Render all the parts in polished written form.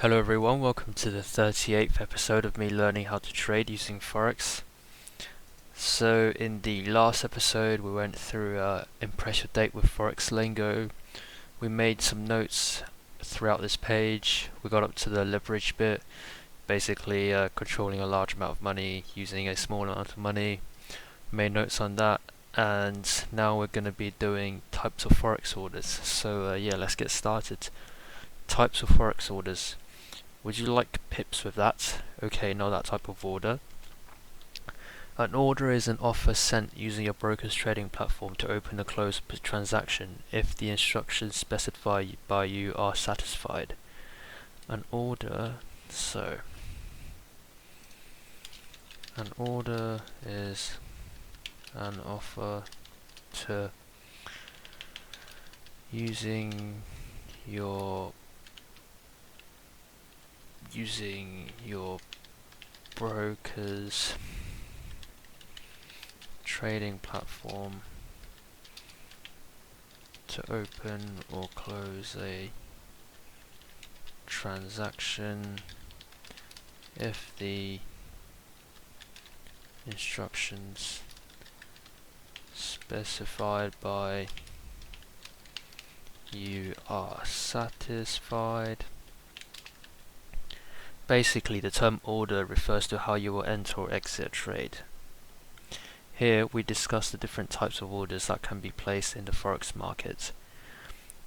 Hello everyone, welcome to the 38th episode of me learning how to trade using Forex. So in the last episode we went through Impress Your Date with Forex lingo. We made some notes throughout this page. We got up to the leverage bit, basically controlling a large amount of money using a small amount of money. Made notes on that, and now we're going to be doing types of Forex orders. So yeah, let's get started. Types of Forex orders. Would you like pips with that? Okay, not that type of order. An order is an offer sent using your broker's trading platform to open or close a transaction if the instructions specified by you are satisfied. An order, an order is an offer to using your broker's trading platform to open or close a transaction if the instructions specified by you are satisfied. Basically, the term order refers to how you will enter or exit a trade. Here we discuss the different types of orders that can be placed in the Forex market.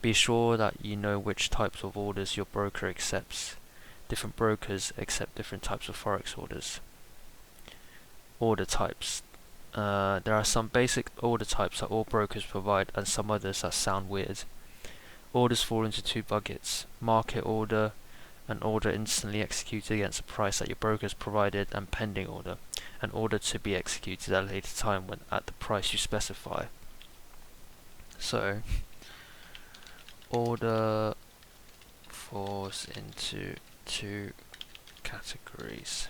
Be sure that you know which types of orders your broker accepts. Different brokers accept different types of Forex orders. Order types. There are some basic order types that all brokers provide and some others that sound weird. Orders fall into two buckets: market order, an order instantly executed against a price that your broker has provided, and pending order, an order to be executed at a later time when at the price you specify. So, order falls into two categories: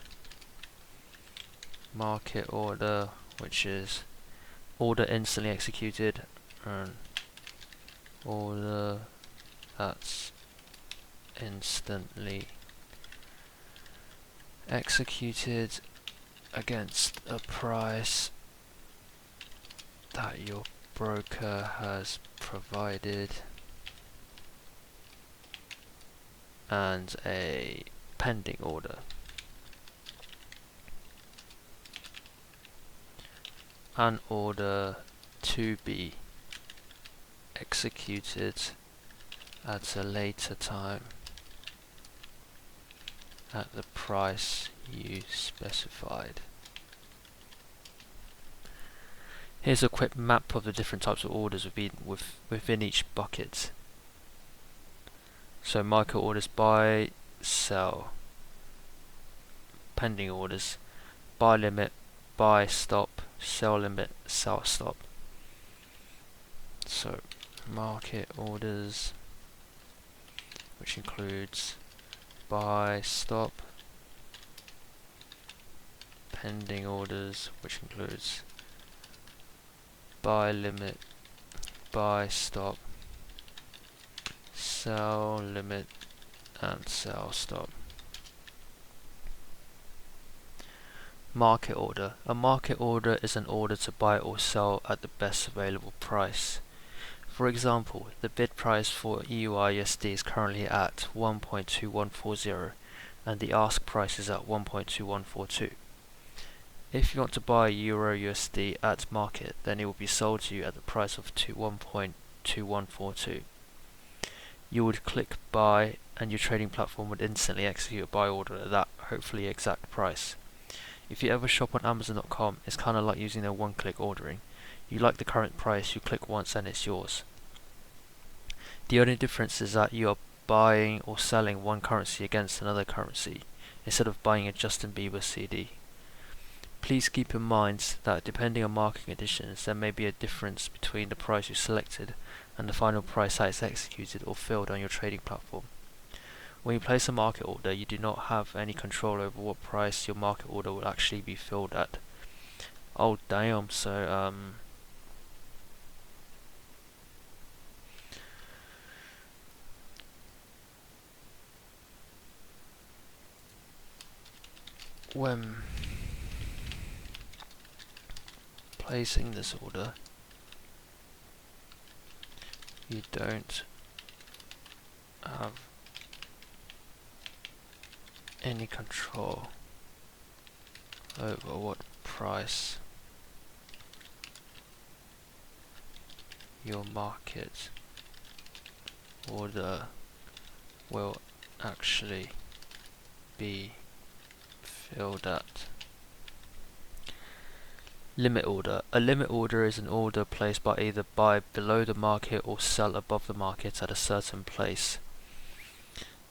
market order, which is order instantly executed, and order that's instantly executed against a price that your broker has provided, and a pending order. An order to be executed at a later time at the price you specified. Here's a quick map of the different types of orders within each bucket. So market orders: buy, sell. Pending orders: buy limit, buy stop, sell limit, sell stop. So market orders, which includes buy, stop. Pending orders, which includes buy limit, buy stop, sell limit, and sell stop. Market order. A market order is an order to buy or sell at the best available price. For example, the bid price for EUR/USD is currently at 1.2140 and the ask price is at 1.2142. If you want to buy EUR/USD at market, then it will be sold to you at the price of 1.2142. You would click buy and your trading platform would instantly execute a buy order at that hopefully exact price. If you ever shop on Amazon.com, it's kind of like using their one-click ordering. You like the current price, you click once and it's yours. The only difference is that you are buying or selling one currency against another currency, instead of buying a Justin Bieber CD. Please keep in mind that depending on market conditions, there may be a difference between the price you selected and the final price that is executed or filled on your trading platform. When you place a market order, you do not have any control over what price your market order will actually be filled at. Oh damn, so when placing this order, you don't have any control over what price your market order will actually be filled at. Limit order. A limit order is an order placed by either buy below the market or sell above the market at a certain place.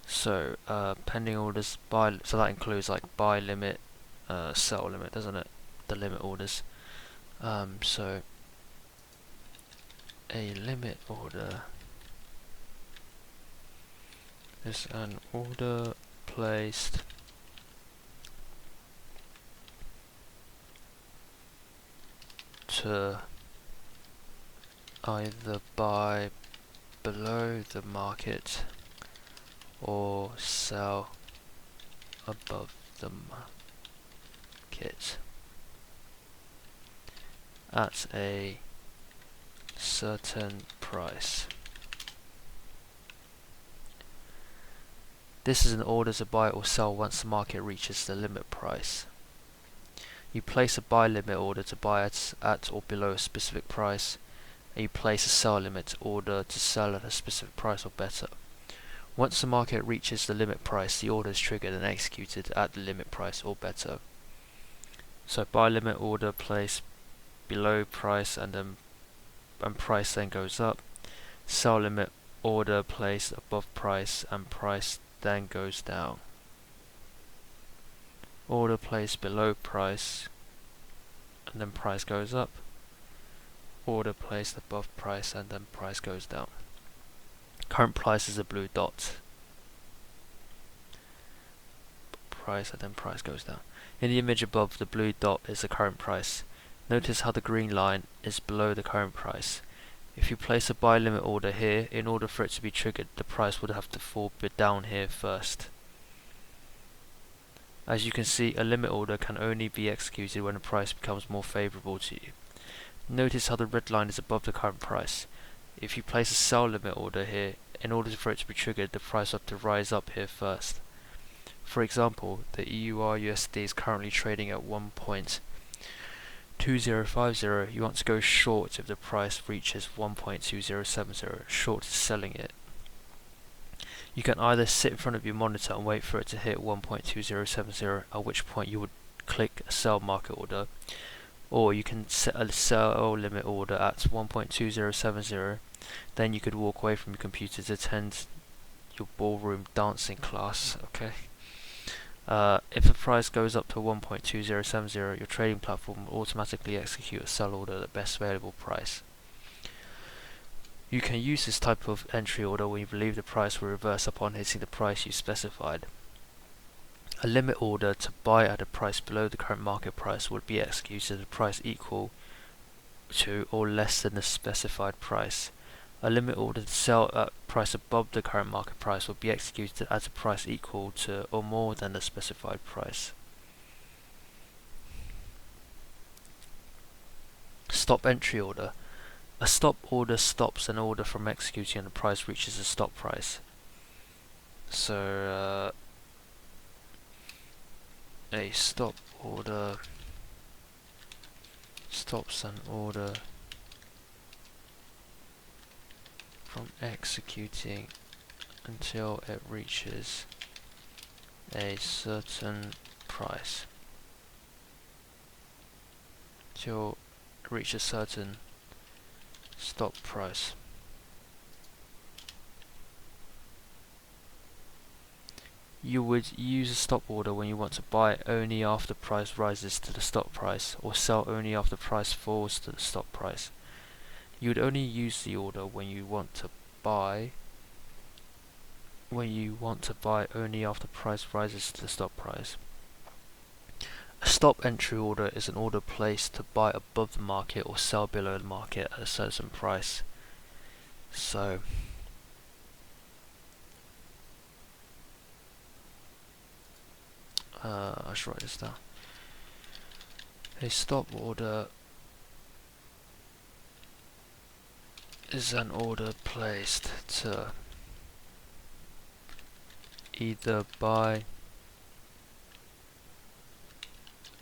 So pending orders, buy, so that includes like buy limit, sell limit, doesn't it? The limit orders. So a limit order is an order placed to either buy below the market or sell above the market at a certain price. This is an order to buy or sell once the market reaches the limit price. You place a buy limit order to buy at or below a specific price, and you place a sell limit order to sell at a specific price or better. Once the market reaches the limit price, the order is triggered and executed at the limit price or better. So buy limit order placed below price and price then goes up. Sell limit order placed above price and price then goes down. Order placed below price and then price goes up. Order placed above price and then price goes down. Current price is a blue dot. Price and then price goes down. In the image above, the blue dot is the current price. Notice how the green line is below the current price. If you place a buy limit order here, in order for it to be triggered, the price would have to fall down here first. As you can see, a limit order can only be executed when the price becomes more favourable to you. Notice how the red line is above the current price. If you place a sell limit order here, in order for it to be triggered, the price will have to rise up here first. For example, the EUR/USD is currently trading at 1.2050. You want to go short if the price reaches 1.2070. Short is selling it. You can either sit in front of your monitor and wait for it to hit 1.2070, at which point you would click a sell market order, or you can set a sell limit order at 1.2070. Then you could walk away from your computer to attend your ballroom dancing class. Okay. If the price goes up to 1.2070, your trading platform will automatically execute a sell order at the best available price. You can use this type of entry order when you believe the price will reverse upon hitting the price you specified. A limit order to buy at a price below the current market price would be executed at a price equal to or less than the specified price. A limit order to sell at a price above the current market price will be executed at a price equal to or more than the specified price. Stop entry order. A stop order stops an order from executing when the price reaches a stop price. So a stop order stops an order from executing until it reaches a certain price. Until it reaches a certain stop price. You would use a stop order when you want to buy only after price rises to the stop price, or sell only after price falls to the stop price. You would only use the order when you want to buy only after price rises to the stop price. A stop entry order is an order placed to buy above the market or sell below the market at a certain price. So I I should write this down. A stop order is an order placed to either buy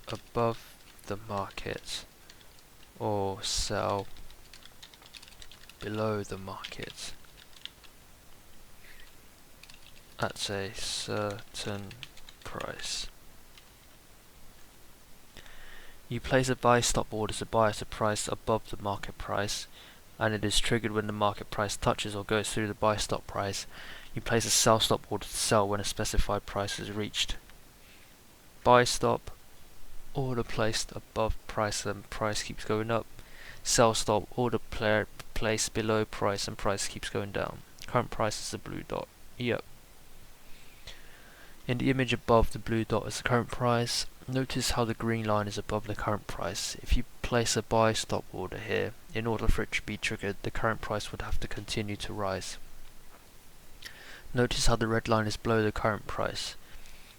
above the market or sell below the market at a certain price. You place a buy stop order to buy at a price above the market price, and it is triggered when the market price touches or goes through the buy stop price. You place a sell stop order to sell when a specified price is reached. Buy stop, order placed above price and price keeps going up. Sell stop, order placed below price and price keeps going down. Current price is the blue dot. Yep. In the image above the blue dot is the current price. Notice how the green line is above the current price. If you place a buy stop order here, in order for it to be triggered, the current price would have to continue to rise. Notice how the red line is below the current price.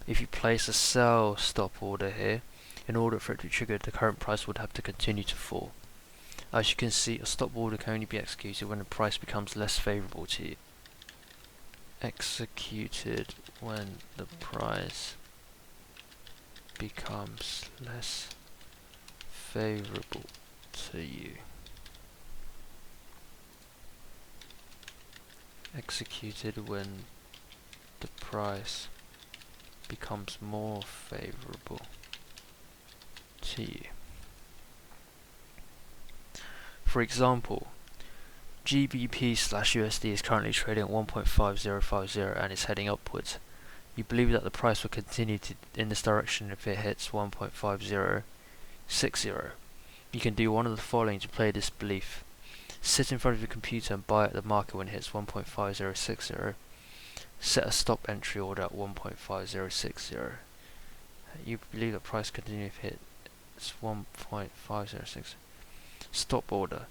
If you place a sell stop order here, in order for it to be triggered, the current price would have to continue to fall. As you can see, a stop order can only be executed when the price becomes less favourable to you. Executed when the price becomes less favourable to you. Executed when the price becomes more favourable to you. For example, GBP/USD is currently trading at 1.5050 and is heading upwards. You believe that the price will continue in this direction if it hits 1.5060. You can do one of the following to play this belief. Sit in front of your computer and buy at the market when it hits 1.5060. Set a stop entry order at 1.5060. You believe the price continue if it hits 1.506. Stop order.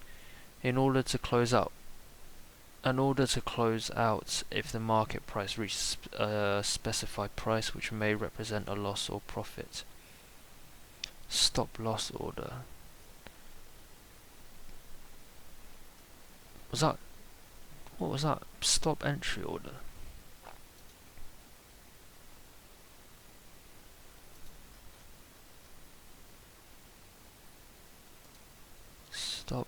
In order to close out if the market price reaches a specified price which may represent a loss or profit. Stop loss order. What was that? Stop entry order. Stop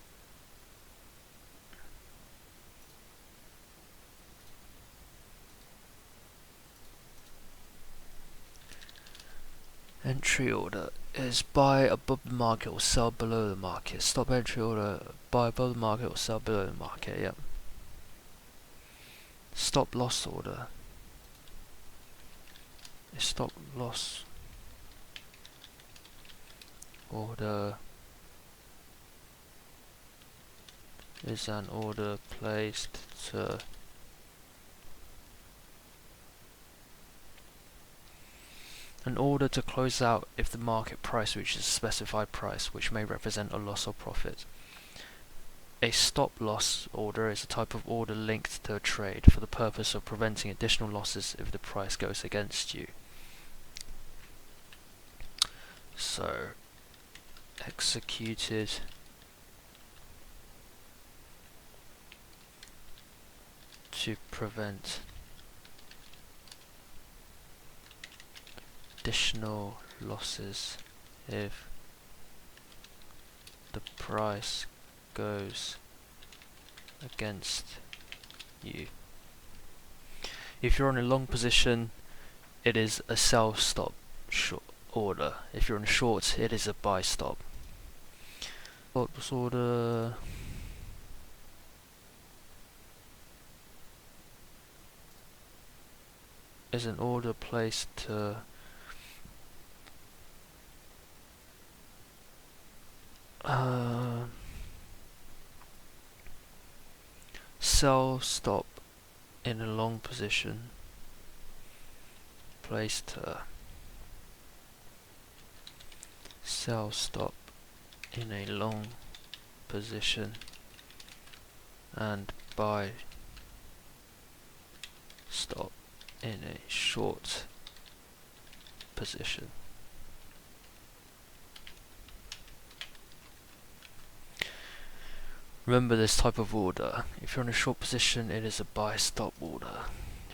entry order is buy above the market or sell below the market. Stop entry order, buy above the market or sell below the market, yep. Stop loss order. A stop loss order is an order placed to close out if the market price reaches a specified price which may represent a loss or profit. A stop loss order is a type of order linked to a trade for the purpose of preventing additional losses if the price goes against you. So, executed to prevent additional losses if the price goes against you. If you're on a long position, it is a sell stop short order. If you're on a short, it is a buy stop. Stop order is an order placed to sell stop in a long position, placed to sell stop in a long position and buy stop in a short position. Remember this type of order. If you're in a short position, it is a buy stop order.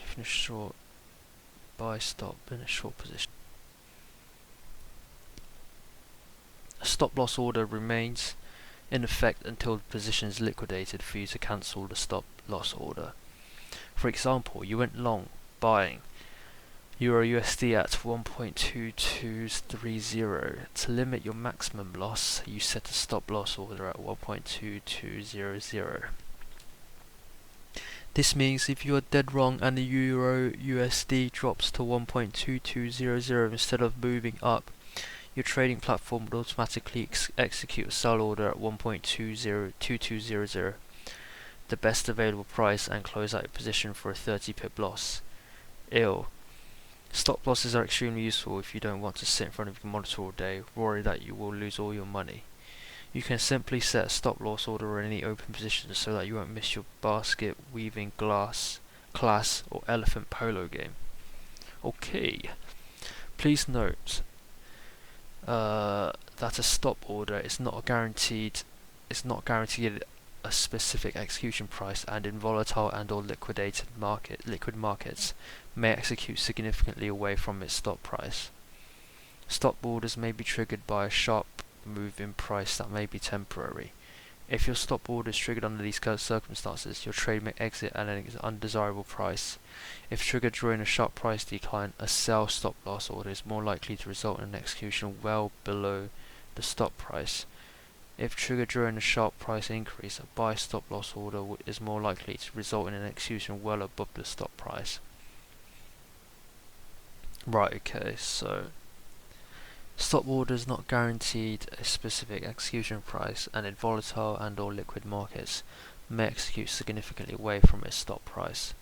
If you're in a short, buy stop in a short position. A stop loss order remains in effect until the position is liquidated for you to cancel the stop loss order. For example, you went long buying Euro USD at 1.2230. To limit your maximum loss, you set a stop loss order at 1.2200. This means if you are dead wrong and the Euro USD drops to 1.2200 instead of moving up, your trading platform would automatically execute a sell order at 1.2200, the best available price, and close out your position for a 30 pip loss. Stop losses are extremely useful if you don't want to sit in front of your monitor all day, worried that you will lose all your money. You can simply set a stop loss order in any open position so that you won't miss your basket weaving class or elephant polo game. Okay, please note that a stop order is not guaranteed a specific execution price, and in volatile and or liquid markets may execute significantly away from its stop price. Stop orders may be triggered by a sharp move in price that may be temporary. If your stop order is triggered under these circumstances, your trade may exit at an undesirable price. If triggered during a sharp price decline, a sell stop loss order is more likely to result in an execution well below the stop price. If triggered during a sharp price increase, a buy stop loss order is more likely to result in an execution well above the stop price. Right, okay, so stop order is not guaranteed a specific execution price, and in volatile and or liquid markets may execute significantly away from its stop price.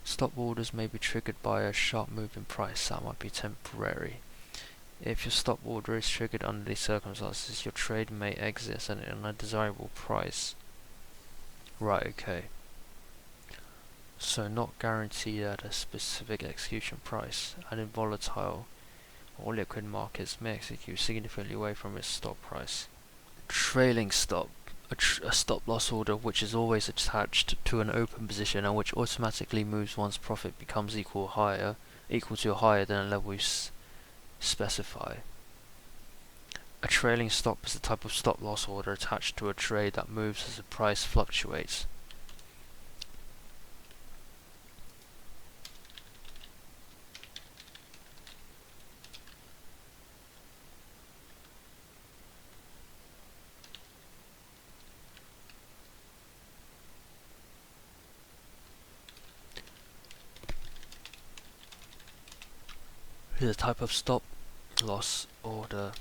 Stop orders may be triggered by a sharp move in price that might be temporary. If your stop order is triggered under these circumstances, your trade may exit at an undesirable price. Right, okay. So not guaranteed at a specific execution price, and in volatile or liquid markets may execute significantly away from its stop price. Trailing stop. A stop loss order which is always attached to an open position and which automatically moves once profit becomes equal to or higher than a level you specify. A trailing stop is the type of stop loss order attached to a trade that moves as the price fluctuates. Here's a type of stop loss order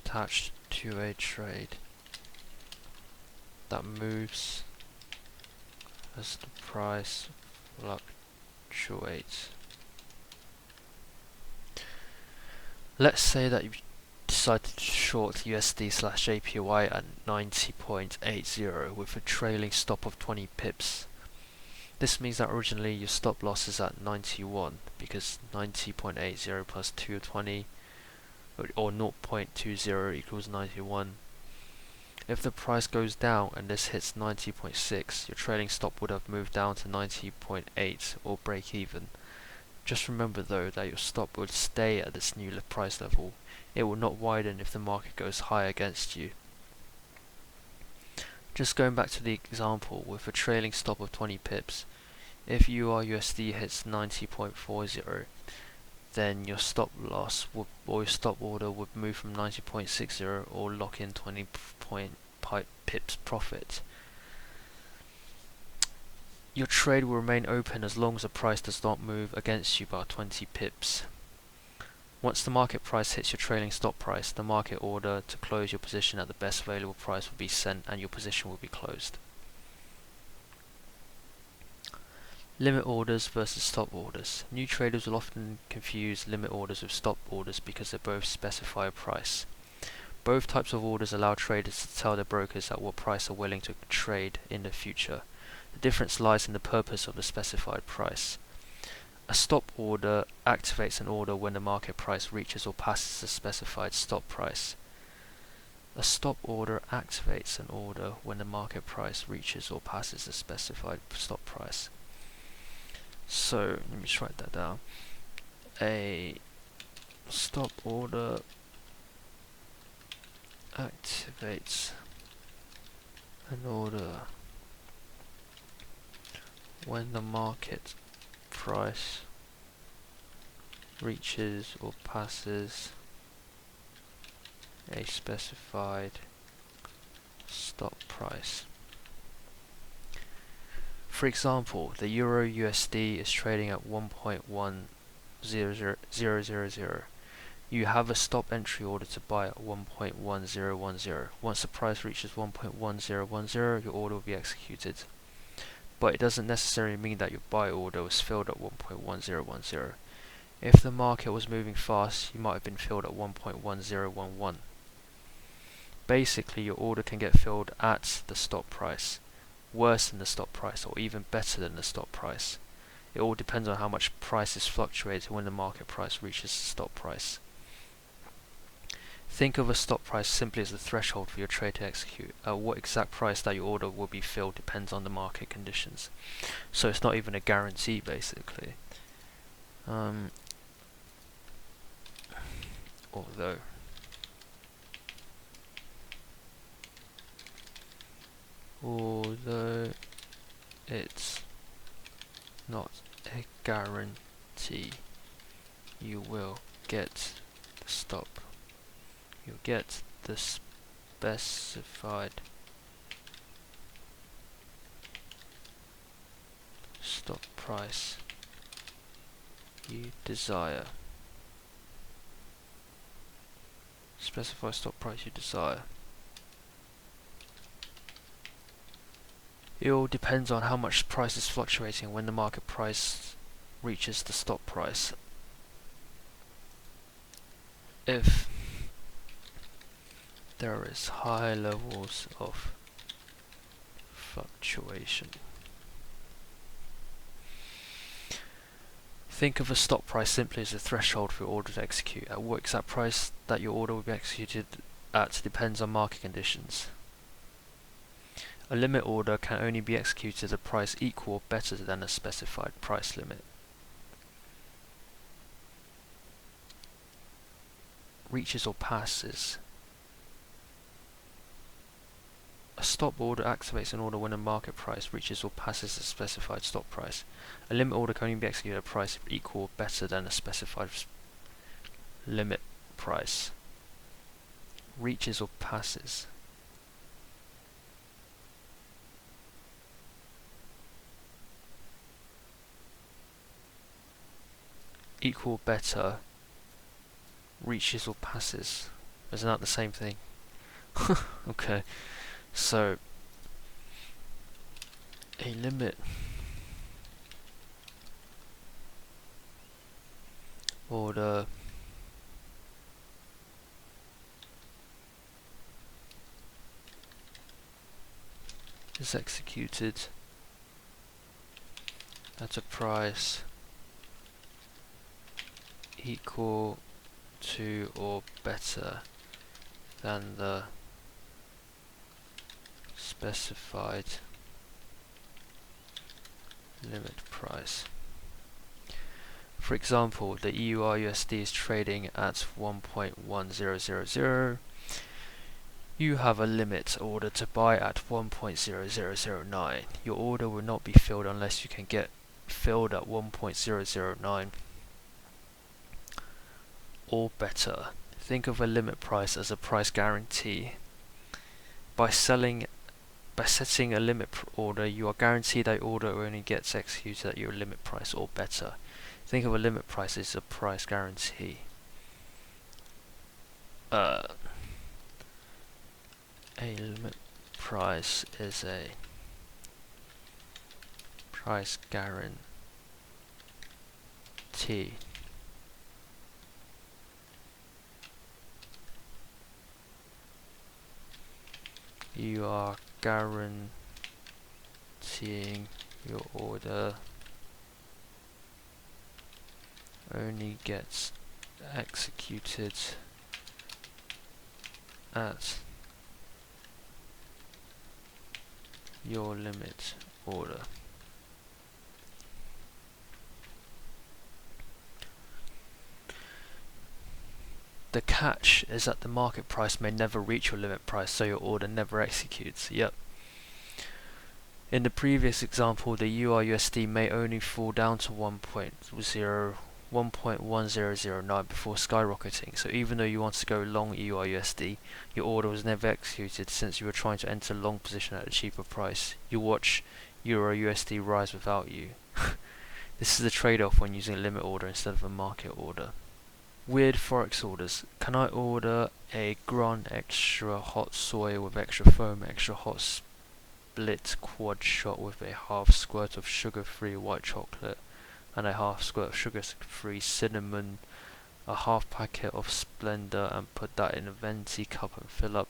attached to a trade that moves as the price fluctuates. Let's say that you decide to short USD/JPY at 90.80 with a trailing stop of 20 pips. This means that originally your stop loss is at 91 because 90.80 plus 220 or 0.20 equals 91. If the price goes down and this hits 90.6, your trailing stop would have moved down to 90.8 or break even. Just remember though that your stop will stay at this new price level. It will not widen if the market goes high against you. Just going back to the example with a trailing stop of 20 pips, if USD hits 90.40, then your stop loss or your stop order would move from 90.60 or lock in 20 pips profit. Your trade will remain open as long as the price does not move against you by 20 pips. Once the market price hits your trailing stop price, the market order to close your position at the best available price will be sent and your position will be closed. Limit orders versus stop orders. New traders will often confuse limit orders with stop orders because they both specify a price. Both types of orders allow traders to tell their brokers at what price they're willing to trade in the future. The difference lies in the purpose of the specified price. A stop order activates an order when the market price reaches or passes the specified stop price. A stop order activates an order when the market price reaches or passes the specified stop price. So let me just write that down. A stop order activates an order when the market price reaches or passes a specified stop price. For example, the Euro USD is trading at 1.10000. You have a stop entry order to buy at 1.1010. Once the price reaches 1.1010, your order will be executed. But it doesn't necessarily mean that your buy order was filled at 1.1010. If the market was moving fast, you might have been filled at 1.1011. Basically, your order can get filled at the stop price, worse than the stop price, or even better than the stop price. It all depends on how much price is fluctuating when the market price reaches the stop price. Think of a stop price simply as the threshold for your trade to execute. At what exact price that your order will be filled depends on the market conditions. So it's not even a guarantee, basically. Although it's not a guarantee, you will get the stop. You'll get the specified stop price you desire. Specify stop price you desire. It all depends on how much price is fluctuating when the market price reaches the stop price. If there is high levels of fluctuation, think of a stop price simply as a threshold for your order to execute. At what exact price that your order will be executed at depends on market conditions. A limit order can only be executed at a price equal or better than a specified price limit. Reaches or passes. A stop order activates an order when a market price reaches or passes a specified stop price. A limit order can only be executed at a price equal or better than a specified limit price. Reaches or passes. Equal, better, reaches or passes. Isn't that the same thing? Okay, so a limit order is executed at a price equal to or better than the specified limit price. For example, the EUR/USD is trading at 1.1000. You have a limit order to buy at 1.0009. Your order will not be filled unless you can get filled at 1.009 or better. Think of a limit price as a price guarantee. By setting a limit order, you are guaranteed that your order only gets executed at your limit price or better. Think of a limit price as a price guarantee. A limit price is a price guarantee. You are guaranteeing your order only gets executed at your limit order. The catch is that the market price may never reach your limit price, so your order never executes. Yep. In the previous example, the URUSD may only fall down to 1.1009 before skyrocketing, so even though you want to go long EURUSD, your order was never executed since you were trying to enter a long position at a cheaper price. You watch EURUSD rise without you. This is the trade-off when using a limit order instead of a market order. Weird Forex orders. Can I order a Grand extra hot soy with extra foam, extra hot split quad shot with a half squirt of sugar-free white chocolate and a half squirt of sugar-free cinnamon, a half packet of Splendor, and put that in a venti cup and fill up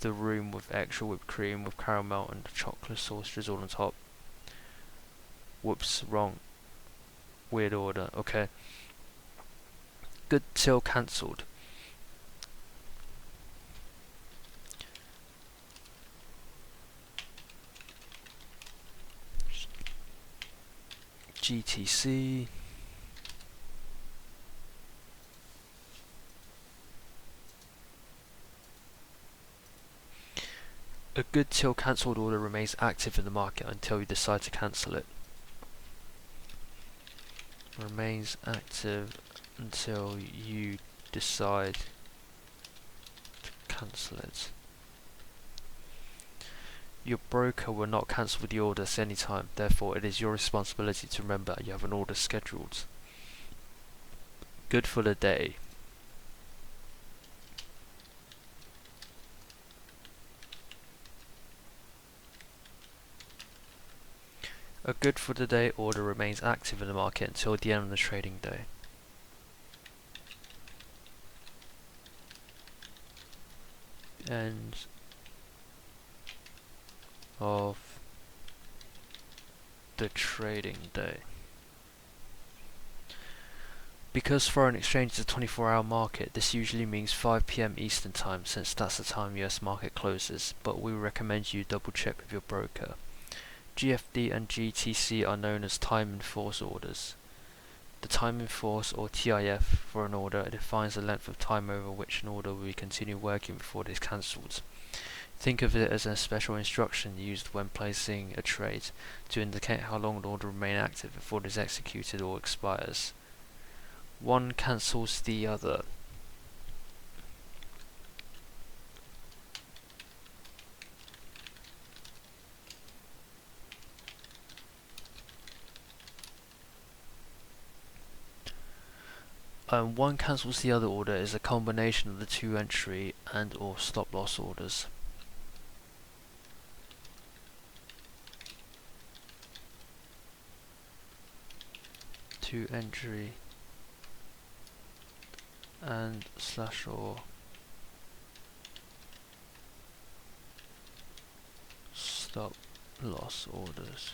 the room with extra whipped cream with caramel and chocolate sauce drizzled on top? Whoops, wrong. Weird order. Okay. Good till cancelled. GTC. A good till cancelled order remains active in the market until you decide to cancel it. Remains active until you decide to cancel it. Your broker will not cancel the order at any time, therefore it is your responsibility to remember you have an order scheduled. Good for the day. A good for the day order remains active in the market until the end of the trading day. End of the trading day. Because foreign exchange is a 24-hour market, this usually means 5 PM Eastern time, since that's the time US market closes, but we recommend you double check with your broker. GFD and GTC are known as time in force orders. The time in force, or TIF, for an order defines the length of time over which an order will continue working before it is cancelled. Think of it as a special instruction used when placing a trade to indicate how long an order will remain active before it is executed or expires. One cancels the other. One cancels the other order is a combination of the two entry and or stop loss orders. Two entry and slash or stop loss orders.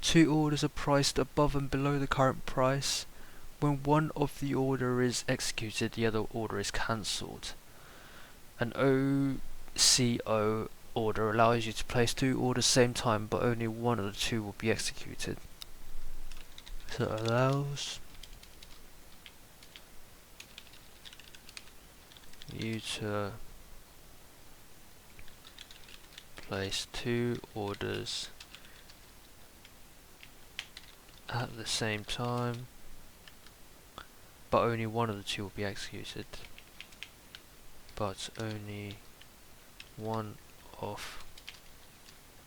Two orders are priced above and below the current price. When one of the order is executed, the other order is cancelled. An OCO order allows you to place two orders same time, but only one of the two will be executed. So it allows you to place two orders at the same time, but only one of the two will be executed. But only one of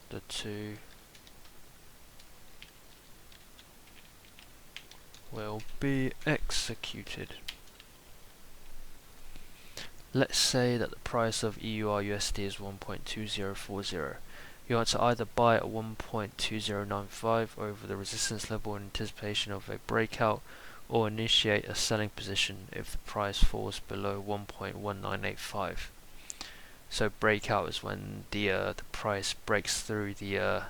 the two will be executed. Let's say that the price of EURUSD is 1.2040. You want to either buy at 1.2095 over the resistance level in anticipation of a breakout, or initiate a selling position if the price falls below 1.1985. So breakout is when the price breaks through the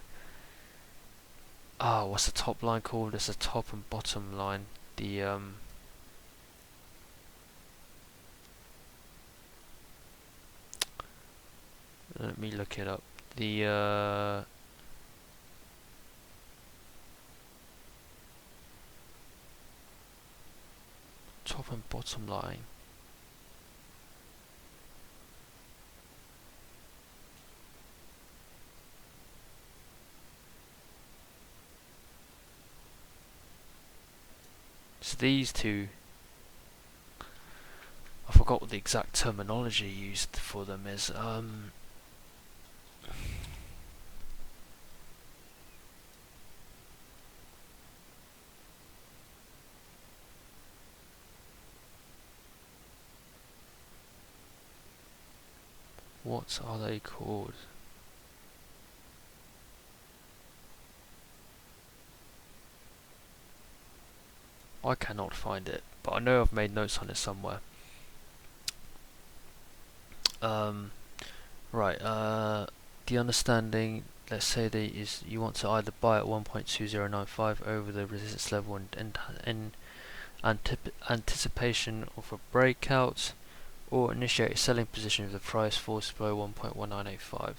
what's the top line called? There's a top and bottom line. The Let me look it up. The top and bottom line. So these two, I forgot what the exact terminology used for them is. What are they called? I cannot find it, but I know I've made notes on it somewhere. Right, the understanding, let's say that is you want to either buy at 1.2095 over the resistance level in anticipation of a breakout, or initiate a selling position if the price falls below 1.1985.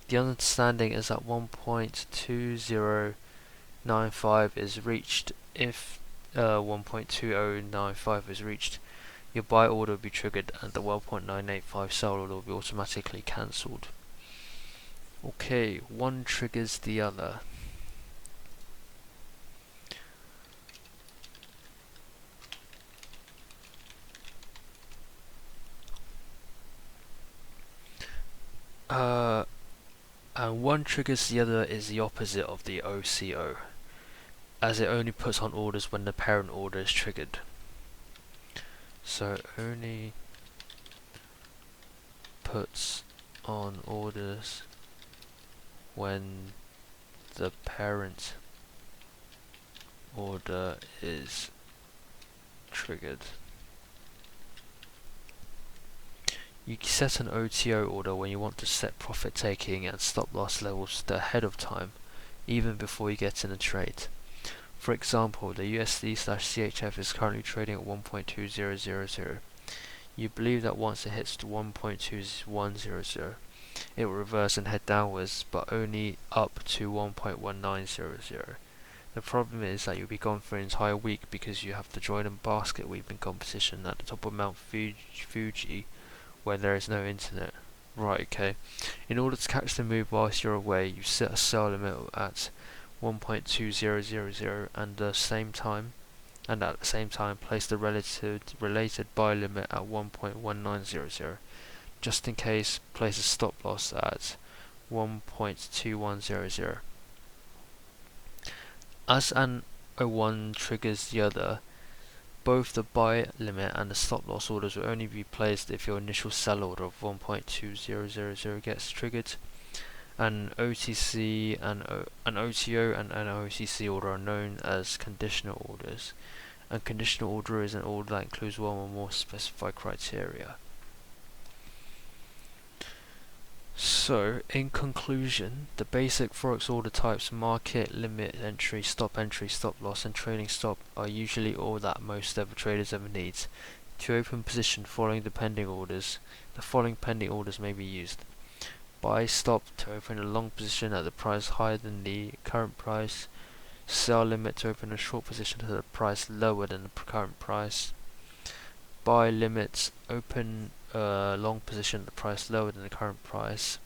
The understanding is that 1.2095 is reached. If 1.2095 is reached, your buy order will be triggered and the 1.985 sell order will be automatically cancelled. Okay, one triggers the other. And one triggers the other is the opposite of the OCO, as it only puts on orders when the parent order is triggered. So only puts on orders when the parent order is triggered. You set an OTO order when you want to set profit taking and stop loss levels ahead of time, even before you get in a trade. For example, the USD/CHF is currently trading at 1.2000. You believe that once it hits 1.2100, it will reverse and head downwards, but only up to 1.1900. The problem is that you'll be gone for an entire week because you have to join a basket weaving competition at the top of Mount Fuji, where there is no internet. Right, okay. In order to catch the move whilst you're away, you set a sell limit at 1.2000 and at the same time place the related buy limit at 1.1900. Just in case, place a stop loss at 1.2100. As an one triggers the other, both the buy limit and the stop loss orders will only be placed if your initial sell order of 1.2000 gets triggered. An OTC and an OTO and an OTC order are known as conditional orders. A conditional order is an order that includes one or more specified criteria. So, in conclusion, the basic Forex order types market, limit entry, stop loss, and trailing stop are usually all that most traders ever need. To open position following the pending orders, the following pending orders may be used. Buy stop to open a long position at the price higher than the current price. Sell limit to open a short position at a price lower than the current price. Buy limit, open a long position at the price lower than the current price.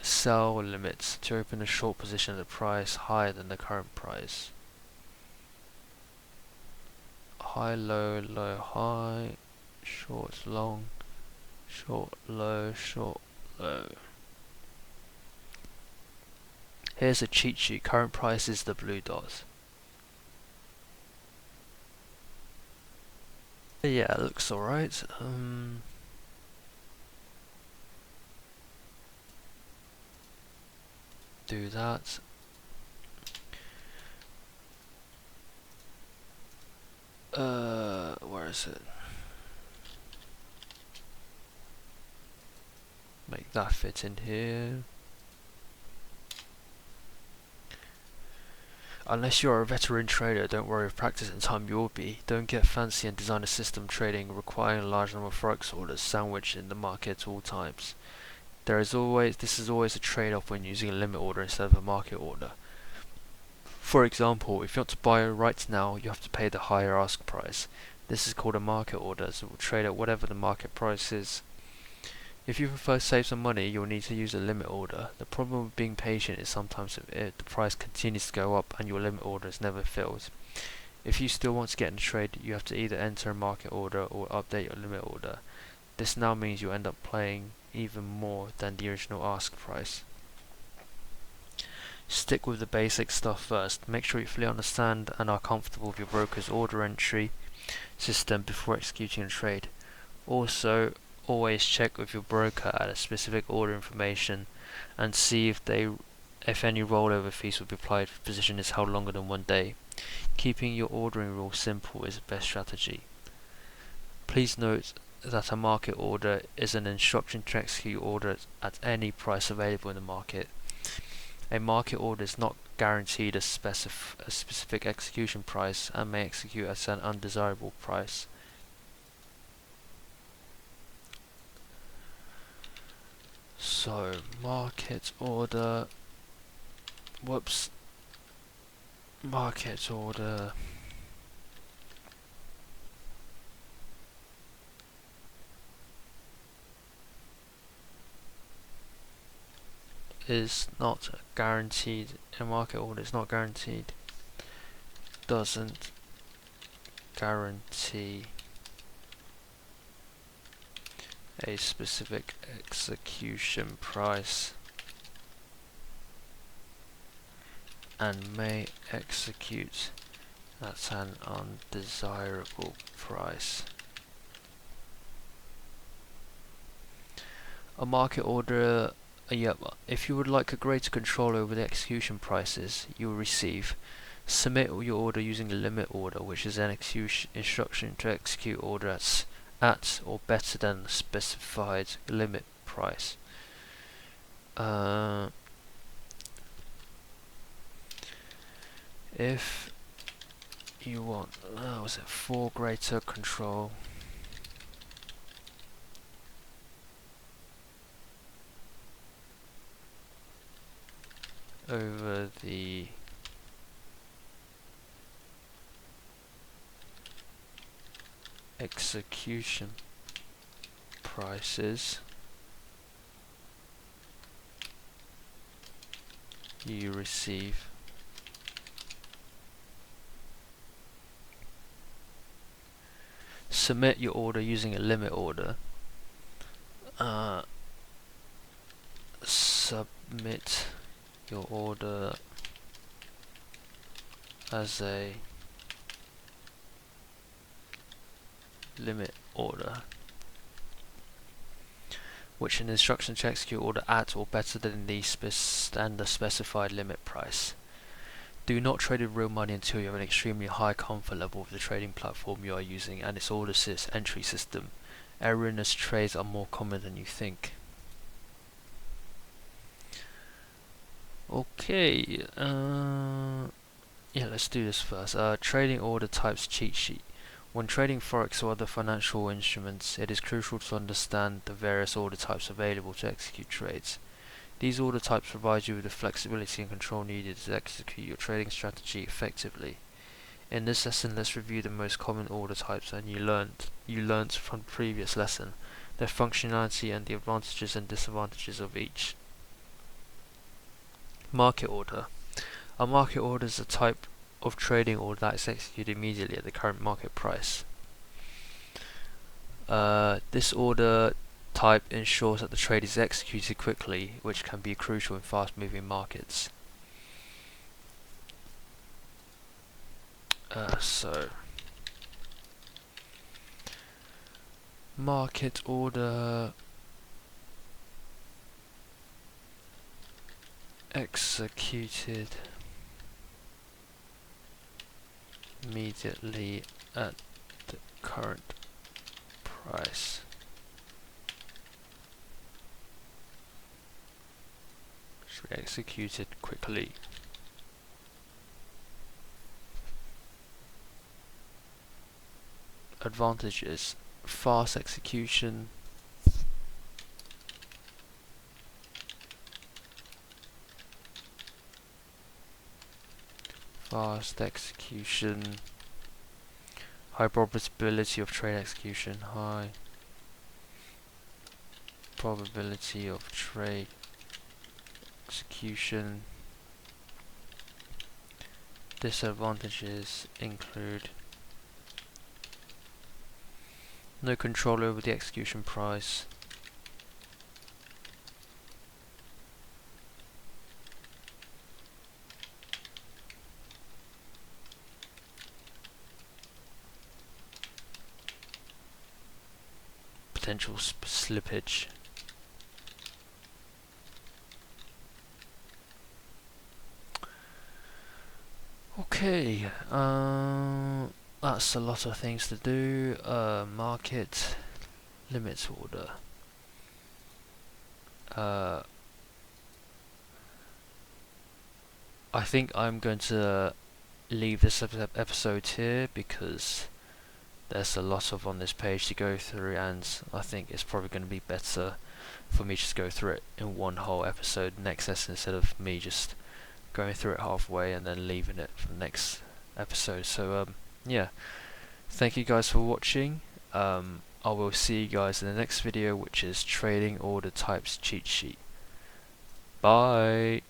Sell limits to open a short position at a price higher than the current price. High, low, low, high, short, long, short, low, short, low. Here's a cheat sheet. Current price is the blue dot. Yeah, it looks alright. Do that. Where is it? Make that fit in here. Unless you're a veteran trader, don't worry, with practice and time you will be. Don't get fancy and design a system trading requiring a large number of Forex orders sandwiched in the market at all times. This is always a trade-off when using a limit order instead of a market order. For example, if you want to buy right now, you have to pay the higher ask price. This is called a market order, so it will trade at whatever the market price is. If you prefer to save some money, you'll need to use a limit order. The problem with being patient is sometimes if the price continues to go up and your limit order is never filled. If you still want to get in the trade, you have to either enter a market order or update your limit order. This now means you end up paying even more than the original ask price. Stick with the basic stuff first. Make sure you fully understand and are comfortable with your broker's order entry system before executing a trade. Also, always check with your broker at a specific order information and see if any rollover fees will be applied if the position is held longer than 1 day. Keeping your ordering rules simple is the best strategy. Please note that a market order is an instruction to execute order at any price available in the market. A market order is not guaranteed a specific execution price and may execute at an undesirable price. So, market order is not guaranteed. A market order is not guaranteed. Doesn't guarantee a specific execution price and may execute at an undesirable price. A market order, if you would like a greater control over the execution prices you will receive, submit your order using a limit order, which is an instruction to execute order at or better than the specified limit price. If you want, for greater control over the execution prices you receive, submit your order using a limit order. Submit your order as a limit order, which an instruction to execute order at or better than the specified limit price. Do not trade with real money until you have an extremely high comfort level with the trading platform you are using and its order entry system. Erroneous trades are more common than you think. Okay, let's do this first. Trading order types cheat sheet. When trading Forex or other financial instruments, it is crucial to understand the various order types available to execute trades. These order types provide you with the flexibility and control needed to execute your trading strategy effectively. In this lesson, let's review the most common order types and you learnt from the previous lesson, their functionality and the advantages and disadvantages of each. Market order. A market order is a type of trading order that is executed immediately at the current market price. This order type ensures that the trade is executed quickly, which can be crucial in fast-moving markets. Market order executed immediately at the current price. Should be executed quickly. advantages: fast execution, high probability of trade execution, high probability of trade execution. Disadvantages include no control over the execution price, potential slippage. Okay, that's a lot of things to do. Market limits order. I think I'm going to leave this episode here because there's a lot on this page to go through, and I think it's probably going to be better for me just go through it in one whole episode next lesson instead of me just going through it halfway and then leaving it for the next episode. So yeah, thank you guys for watching. I will see you guys in the next video, which is trading order types cheat sheet. Bye.